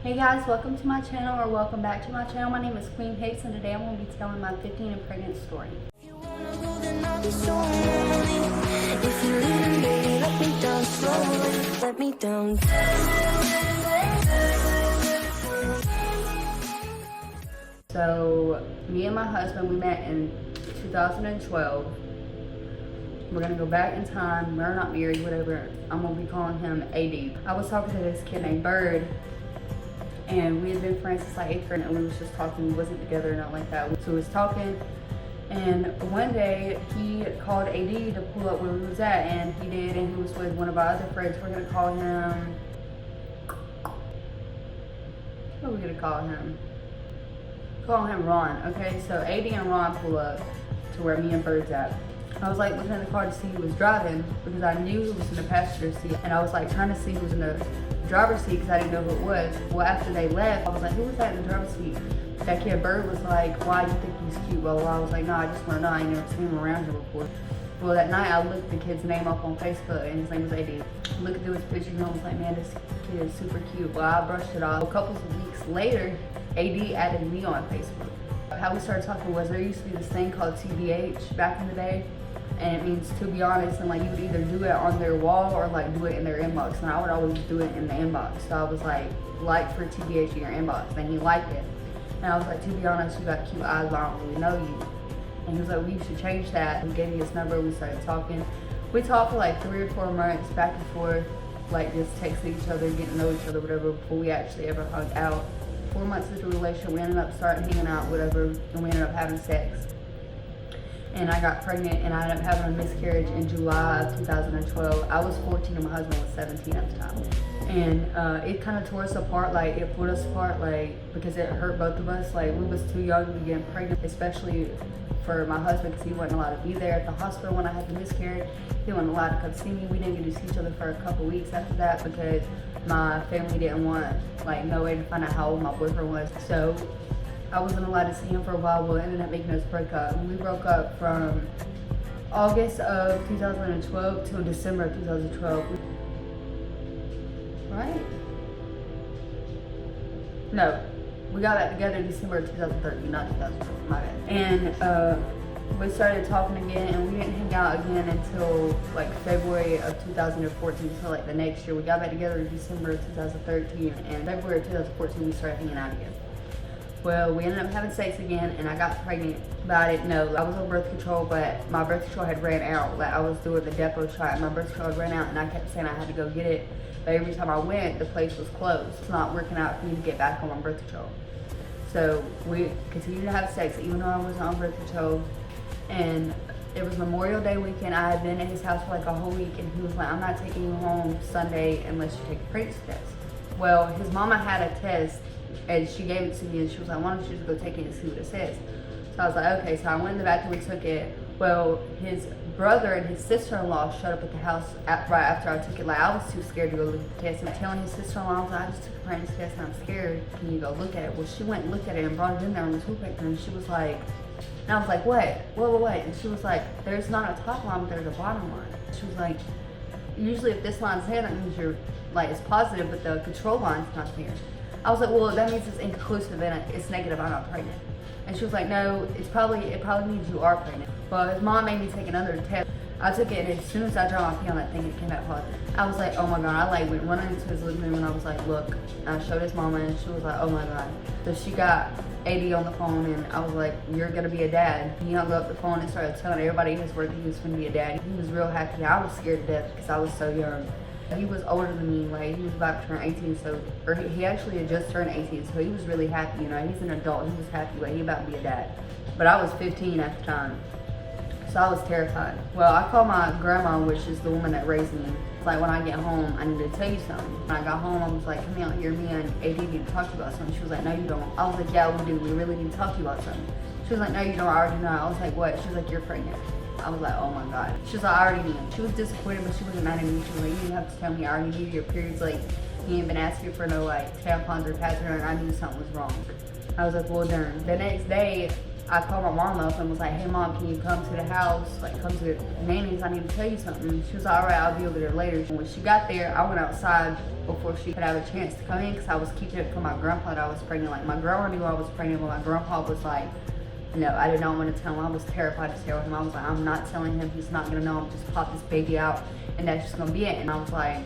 Hey guys, welcome to my channel, or welcome back to my channel. My name is Queen Hicks, and today I'm going to be telling my 15 and pregnant story. If you wanna go, then I'll be so lonely. If you're leaving, baby, let me down slowly. Let me down. So, me and my husband, we met in 2012. We're going to go back in time. We're not married, whatever. I'm going to be calling him AD. I was talking to this kid named Bird, and we had been friends since like 8th grade, and we was just talking. We wasn't together or nothing like that. So we was talking, and one day he called AD to pull up where we was at, and he did, and he was with one of our other friends. We're gonna call him, what are we gonna call him? Call him Ron. Okay, so AD and Ron pull up to where me and Bird's at. I was like looking in the car to see who was driving, because I knew who was in the passenger seat, and I was like trying to see who was in the driver's seat because I didn't know who it was. Well, after they left, I was like, who was that in the driver's seat? That kid Bird was like, why do you think he's cute? Well, I was like, no, I just want to know. I ain't never seen him around here before. Well, that night I looked the kid's name up on Facebook, and his name was AD. Looked through his pictures, and I was like, man, this kid is super cute. Well, I brushed it off. A couple of weeks later, AD added me on Facebook. How we started talking was, there used to be this thing called TBH back in the day, and it means to be honest, and like you would either do it on their wall or like do it in their inbox, and I would always do it in the inbox. So I was like for TBH in your inbox, and he liked it, and I was like, to be honest, you got cute eyes, but I don't really know you. And he was like, well, you should change that. He gave me his number. We started talking. We talked for like 3 or 4 months back and forth, like just texting each other, getting to know each other, whatever, before we actually ever hung out. 4 months into the relationship, we ended up starting hanging out, whatever, and we ended up having sex. And I got pregnant, and I ended up having a miscarriage in July of 2012. I was 14 and my husband was 17 at the time. And it kind of tore us apart, like it pulled us apart, like because it hurt both of us. Like we was too young to be getting pregnant, especially for my husband, because he wasn't allowed to be there at the hospital when I had the miscarriage. He wasn't allowed to come see me. We didn't get to see each other for a couple weeks after that because my family didn't want like no way to find out how old my boyfriend was. So I wasn't allowed to see him for a while. Well, it ended up making us break up. We broke up from August of 2012 till December of 2012. Right? No, we got back together in December of 2013, not 2012, my bad. And we started talking again, and we didn't hang out again until like February of 2014, so like the next year. We got back together in December of 2013, and February of 2014 we started hanging out again. Well, we ended up having sex again, and I got pregnant, but I didn't know. I was on birth control, but my birth control had ran out. Like I was doing the depot shot, and my birth control had ran out, and I kept saying I had to go get it. But every time I went, the place was closed. It's not working out for me to get back on my birth control. So we continued to have sex, even though I wasn't on birth control. And it was Memorial Day weekend. I had been at his house for like a whole week, and he was like, I'm not taking you home Sunday unless you take a pregnancy test. Well, his mama had a test, and she gave it to me, and she was like, why don't you just go take it and see what it says? So I was like, okay. So I went in the bathroom and took it. Well, his brother and his sister-in-law showed up at the house right after I took it. Like, I was too scared to go look at the test. I'm telling his sister-in-law, I was like, I just took a pregnancy test and I'm scared. Can you go look at it? Well, she went and looked at it and brought it in there on the tool paper, and she was like, and I was like, what? What? And she was like, there's not a top line, but there's a bottom line. She was like, usually if this line's there, that means you're, like, it's positive, but the control line's not there. I was like, well, that means it's inconclusive and it's negative, I'm not pregnant. And she was like, no, it probably means you are pregnant. Well, his mom made me take another test. I took it, and as soon as I dropped my pee on that thing, it came back positive. I was like, oh my God. I like went running into his living room, and I was like, look. And I showed his mama, and she was like, oh my God. So she got AD on the phone, and I was like, you're gonna be a dad. He hung up the phone and started telling everybody in his work that he was gonna be a dad. He was real happy. I was scared to death because I was so young. He was older than me, like he was about to turn 18, so, or he actually had just turned 18, so he was really happy, you know, he's an adult, he was happy, like he about to be a dad. But I was 15 at the time, so I was terrified. Well, I called my grandma, which is the woman that raised me. Like, when I get home, I need to tell you something. When I got home, I was like, come out here, me and AD need to talk to you about something. She was like, no, you don't. I was like, yeah, we do, we really need to talk to you about something. She was like, no, you don't, I already know. I was like, what? She was like, you're pregnant. I was like, oh my God. She was like, I already knew. She was disappointed, but she wasn't mad at me. She was like, you didn't have to tell me. I already knew your periods. Like, you ain't been asking for no like tampons or pads, and I knew something was wrong. I was like, well, darn. The next day, I called my mom up and was like, hey mom, can you come to the house? Like, come to Nanny's, I need to tell you something. She was like, all right, I'll be over there later. And when she got there, I went outside before she could have a chance to come in because I was keeping it from my grandpa that I was pregnant. Like, my grandma knew I was pregnant, but my grandpa was like, no, I did not want to tell him. I was terrified to tell him. I was like, I'm not telling him. He's not going to know. I'm just pop this baby out and that's just going to be it. And I was like,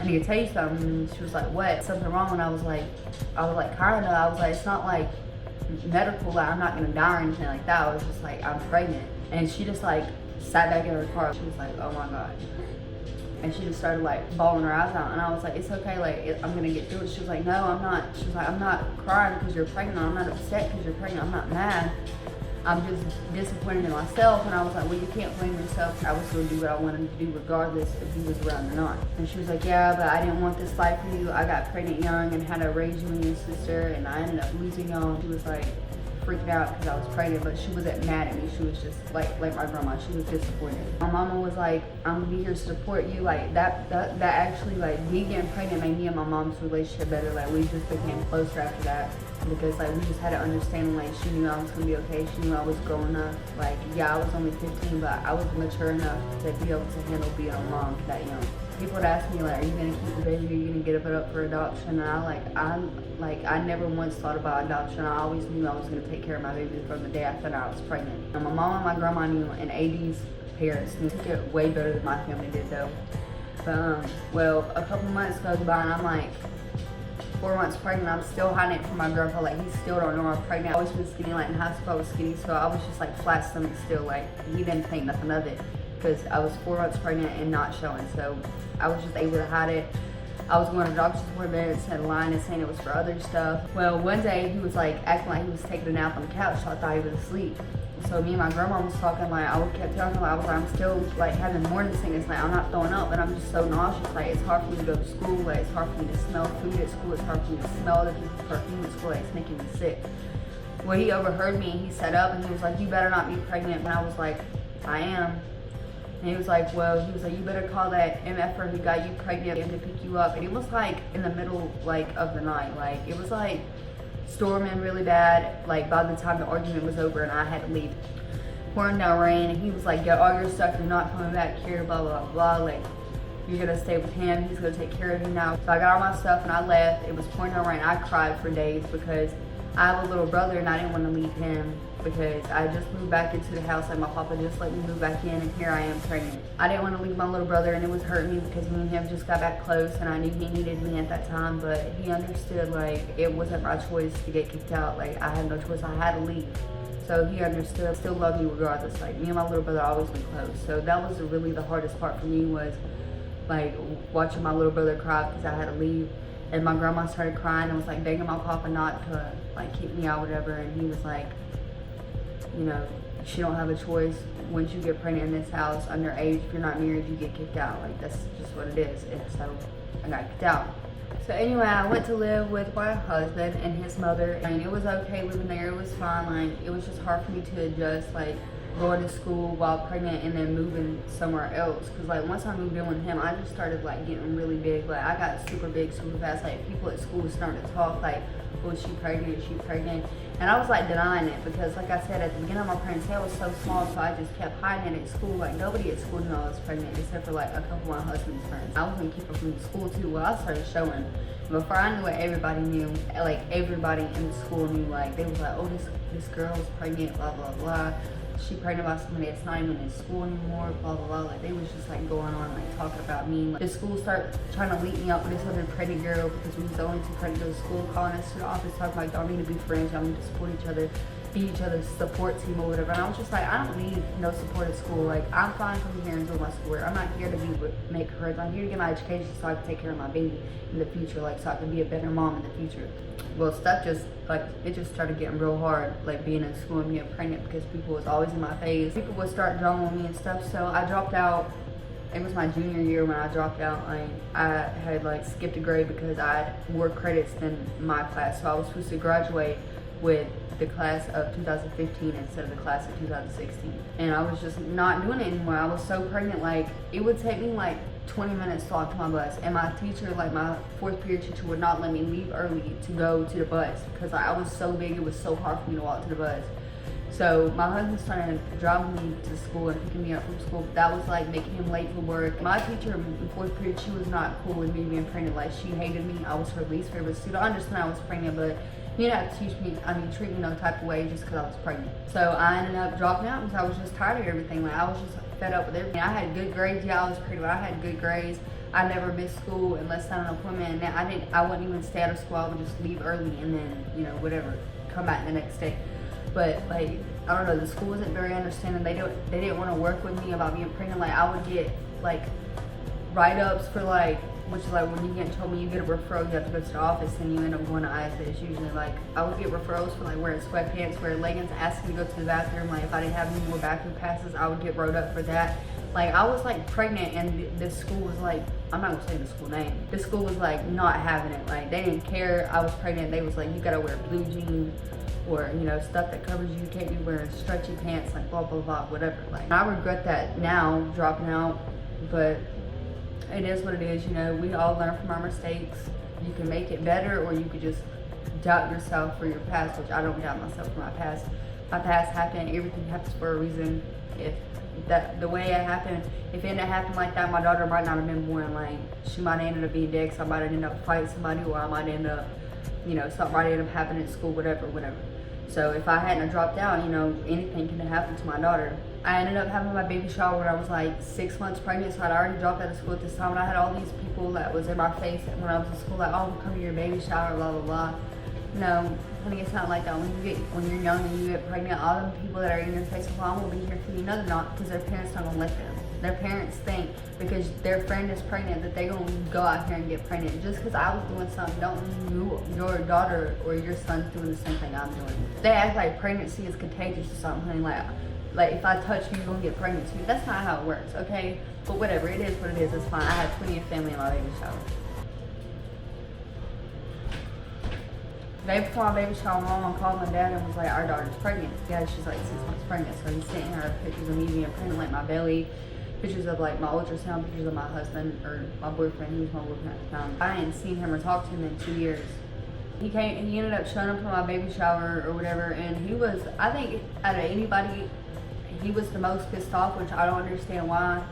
I need to tell you something. And she was like, what? Something wrong? And I was like, kind of. I was like, it's not like medical, like I'm not gonna die or anything like that. I was just like, I'm pregnant. And she just like sat back in her car. She was like, oh my God. And she just started like bawling her eyes out. And I was like, it's okay, like I'm gonna get through it. She was like, no, I'm not. She was like, I'm not crying because you're pregnant. I'm not upset because you're pregnant. I'm not mad. I'm just disappointed in myself. And I was like, well, you can't blame yourself. I was going to do what I wanted to do regardless if he was around or not. And she was like, yeah, but I didn't want this life for you. I got pregnant young and had to raise you and your sister, and I ended up losing y'all. And she was like freaking out because I was pregnant, but she wasn't mad at me. She was just like my grandma. She was disappointed. My mama was like, I'm gonna be here to support you. Like that actually, like me getting pregnant made me and my mom's relationship better. Like we just became closer after that. Because like we just had an understanding, like she knew I was gonna be okay, she knew I was growing up. Like yeah, I was only 15, but I was mature enough to be able to handle being a mom that young. People would ask me like, are you gonna keep the baby, are you gonna get it up for adoption? And I never once thought about adoption. I always knew I was gonna take care of my baby from the day I found out I was pregnant. And my mom and my grandma knew, and AD's parents knew. Took it way better than my family did though. But well, a couple months goes by and I'm like 4 months pregnant. I'm still hiding it from my grandpa. Like he still don't know I'm pregnant. I always been skinny. Like in high school I was skinny, so I was just like flat stomach still. Like he didn't think nothing of it because I was 4 months pregnant and not showing. So I was just able to hide it. I was going to doctor's appointments and lying and saying it was for other stuff. Well, one day he was like acting like he was taking a nap on the couch, so I thought he was asleep. So me and my grandma was talking, like I kept telling her, I was like, I'm still like having morning sickness, like I'm not throwing up, but I'm just so nauseous. Like it's hard for me to go to school, like it's hard for me to smell food at school, it's hard for me to smell other people's perfume at school, like it's making me sick. Well, he overheard me and he sat up and he was like, you better not be pregnant. And I was like, I am. And he was like, you better call that MFer who got you pregnant and to pick you up. And it was like in the middle like of the night, like it was like storming really bad. Like by the time the argument was over and I had to leave, pouring down rain, and he was like, get all your stuff, you're not coming back here, blah blah blah, like you're gonna stay with him, he's gonna take care of you now. So I got all my stuff and I left. It was pouring down rain. I cried for days because I have a little brother and I didn't want to leave him because I just moved back into the house. Like my papa just let me move back in and here I am pregnant. I didn't want to leave my little brother and it was hurting me because me and him just got back close and I knew he needed me at that time, but he understood like it wasn't my choice to get kicked out. Like I had no choice, I had to leave. So he understood, still loved me regardless. Like me and my little brother always been close. So that was really the hardest part for me, was like watching my little brother cry because I had to leave. And my grandma started crying and was like begging my papa not to like kick me out, whatever. And he was like, you know, she don't have a choice. Once you get pregnant in this house, underage, if you're not married, you get kicked out. Like that's just what it is. And so I got kicked out. So anyway, I went to live with my husband and his mother, and it was okay living there. It was fine. Like it was just hard for me to adjust, like going to school while pregnant and then moving somewhere else. Cause like once I moved in with him, I just started like getting really big. Like I got super big super fast. Like people at school started to talk like, oh, is she pregnant? Is she pregnant? And I was like denying it because like I said at the beginning of my pregnancy, I was so small, so I just kept hiding it at school. Like nobody at school knew I was pregnant except for like a couple of my husband's friends. I was gonna keep her from school too. Well, I started showing. Before I knew it, everybody knew. Like everybody in the school knew. Like they was like, oh, this girl is pregnant, blah blah blah. She pregnant by somebody that's not even in school anymore, blah blah blah. Like they was just like going on like talking about me. Like, the school started trying to link me up with this other pregnant girl because we was the only two pregnant girls at school, calling us to the office talking like, y'all need to be friends, y'all need to support each other, be each other's support team or whatever. And I was just like, I don't need no support at school. Like I'm fine coming here and doing my schoolwork. I'm not here to make friends. I'm here to get my education so I can take care of my baby in the future, like so I can be a better mom in the future. Well, stuff just like it just started getting real hard, like being in school and getting pregnant because people was always in my face. People would start drawing on me and stuff. So I dropped out. It was my junior year when I dropped out. Like I had like skipped a grade because I had more credits than my class. So I was supposed to graduate with the class of 2015 instead of the class of 2016. And I was just not doing it anymore. I was so pregnant, like it would take me like 20 minutes to walk to my bus. And my teacher, like my fourth period teacher, would not let me leave early to go to the bus because I was so big, it was so hard for me to walk to the bus. So my husband started driving me to school and picking me up from school. That was like making him late for work. My teacher in fourth period, she was not cool with me being pregnant. Like, she hated me. I was her least favorite student. I understand I was pregnant, but you didn't have to treat me no type of way just because I was pregnant. So I ended up dropping out because I was just tired of everything. Like, I was just fed up with everything. I had good grades. Yeah, I was pretty, but I had good grades. I never missed school unless I had an appointment, and I wouldn't even stay out of school. I would just leave early and then, you know, whatever, come back the next day. But like, I don't know, the school wasn't very understanding. They didn't want to work with me about being pregnant. Like, I would get like write-ups for like, which is like when you get in trouble, you get a referral, you have to go to the office, and you end up going to ISS. Usually, like, I would get referrals for like wearing sweatpants, wearing leggings, asking to go to the bathroom. Like, if I didn't have any more bathroom passes, I would get wrote up for that. Like, I was like pregnant, and this school was like, I'm not gonna say the school name. This school was like not having it. Like, they didn't care I was pregnant. They was like, you gotta wear blue jeans, or, you know, stuff that covers you. You can't be wearing stretchy pants, like blah blah blah, whatever. Like, I regret that now, dropping out, but it is what it is. You know, we all learn from our mistakes. You can make it better, or you could just doubt yourself for your past, which I don't doubt myself for my past. My past happened. Everything happens for a reason. If the way it happened, if it hadn't happened like that, my daughter might not have been born. Like, she might have ended up being dead, because I might have ended up fighting somebody, or I might end up, you know, something might end up happening at school, whatever. So if I hadn't dropped out, you know, anything could have happened to my daughter. I ended up having my baby shower when I was like 6 months pregnant, so I'd already dropped out of school at this time, and I had all these people that was in my face when I was in school, like, oh, come to your baby shower, blah blah blah. No, honey, it's not like that. When you're young and you get pregnant, all the people that are in your face, well, I'm gonna be here for you. No, they're not, because their parents don't gonna let them. Their parents think because their friend is pregnant that they're gonna go out here and get pregnant. Just because I was doing something, don't mean your daughter or your son's doing the same thing I'm doing. They act like pregnancy is contagious or something, honey. Like if I touch you, you're gonna get pregnant too. That's not how it works, okay? But whatever, it is what it is. It's fine. I had plenty of family in my baby shower. The day before my baby shower, my mom called my dad and was like, our daughter's pregnant. Yeah, she's like 6 months pregnant. So he's sending her pictures of me being pregnant, like my belly, pictures of like my ultrasound, pictures of my husband, or my boyfriend. He was my boyfriend at the time. I hadn't seen him or talked to him in 2 years. He ended up showing up for my baby shower or whatever, and he was, I think out of anybody, he was the most pissed off, which I don't understand why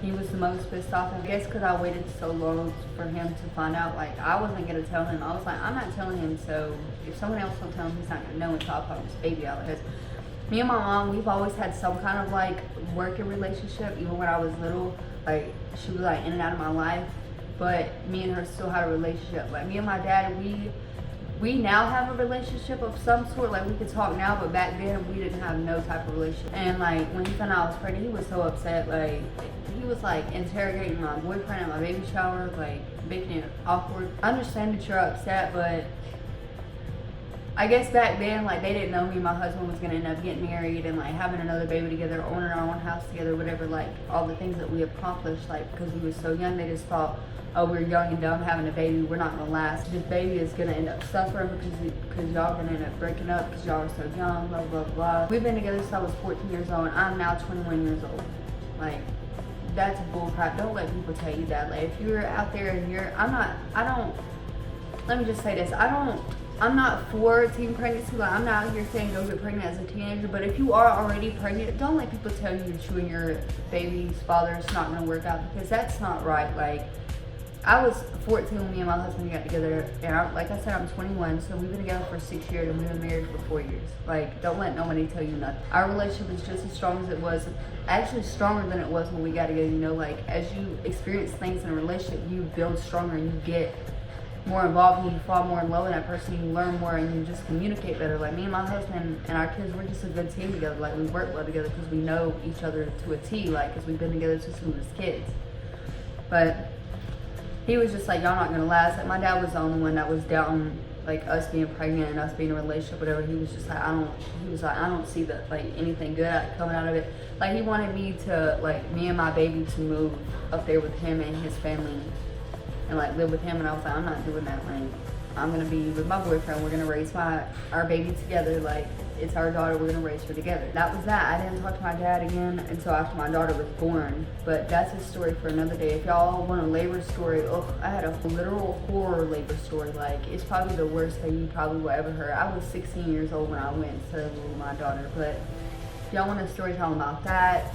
he was the most pissed off. I guess because I waited so long for him to find out. Like, I wasn't going to tell him. I was like, I'm not telling him, so if someone else will tell him, he's not going to know until I pop this baby out. Because me and my mom, we've always had some kind of like working relationship, even when I was little. Like, she was like in and out of my life, but me and her still had a relationship. Like, me and my dad, we now have a relationship of some sort. Like, we could talk now, but back then we didn't have no type of relationship. And like, when he found out I was pregnant, he was so upset. Like, he was like interrogating my boyfriend at my baby shower, like making it awkward. I understand that you're upset, but I guess back then, like, they didn't know me and my husband was gonna end up getting married and like having another baby together, owning our own house together, whatever. Like, all the things that we accomplished, like, because we were so young, they just thought, oh, we're young and dumb having a baby, we're not gonna last. This baby is gonna end up suffering because y'all gonna end up breaking up because y'all are so young, blah blah blah. We've been together since I was 14 years old, and I'm now 21 years old. Like, that's bullcrap. Don't let people tell you that. Like, if you're out there and let me just say this, I'm not for teen pregnancy. Like, I'm not out here saying go get pregnant as a teenager, but if you are already pregnant, don't let people tell you that you and your baby's father is not gonna work out, because that's not right. Like, I was 14 when me and my husband got together, and like I said, I'm 21, so we've been together for 6 years, and we've been married for 4 years. Like, don't let nobody tell you nothing. Our relationship is just as strong as it was, actually stronger than it was when we got together. You know, like, as you experience things in a relationship, you build stronger, and you get more involved, and you fall more in love with that person, you learn more, and you just communicate better. Like, me and my husband and our kids, we're just a good team together. Like, we work well together because we know each other to a T, like, because we've been together since we was kids. But he was just like, y'all not gonna last. Like, my dad was the only one that was doubting, like, us being pregnant and us being in a relationship, whatever. He was just like, I don't see that, like, anything good coming out of it. Like, he wanted me to, like, me and my baby to move up there with him and his family and like live with him, and I was like, I'm not doing that. Like, I'm gonna be with my boyfriend. We're gonna raise our baby together. Like, it's our daughter, we're gonna raise her together. That was that. I didn't talk to my dad again until after my daughter was born. But that's a story for another day. If y'all want a labor story, oh, I had a literal horror labor story. Like, it's probably the worst thing you probably will ever hear. I was 16 years old when I went to with my daughter. But if y'all want a story telling about that,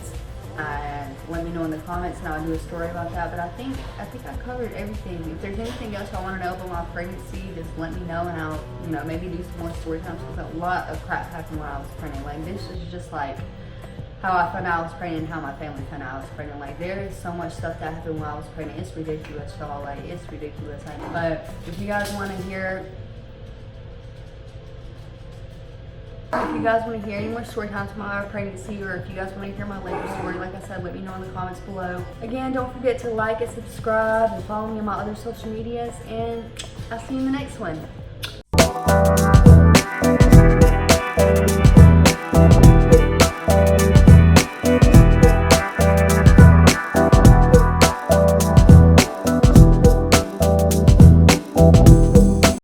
and let me know in the comments and I'll do a story about that. But I think I covered everything. If there's anything else y'all want to know about my pregnancy, just let me know and I'll, you know, maybe do some more story times, because a lot of crap happened when I was pregnant. Like, this is just like how I found out I was pregnant and how my family found out I was pregnant. Like, there is so much stuff that happened when I was pregnant. It's ridiculous, y'all. Like, it's ridiculous. But if you guys want to hear any more story times from my pregnancy, or if you guys want to hear my labor story, like I said, let me know in the comments below. Again, don't forget to like and subscribe and follow me on my other social medias, and I'll see you in the next one.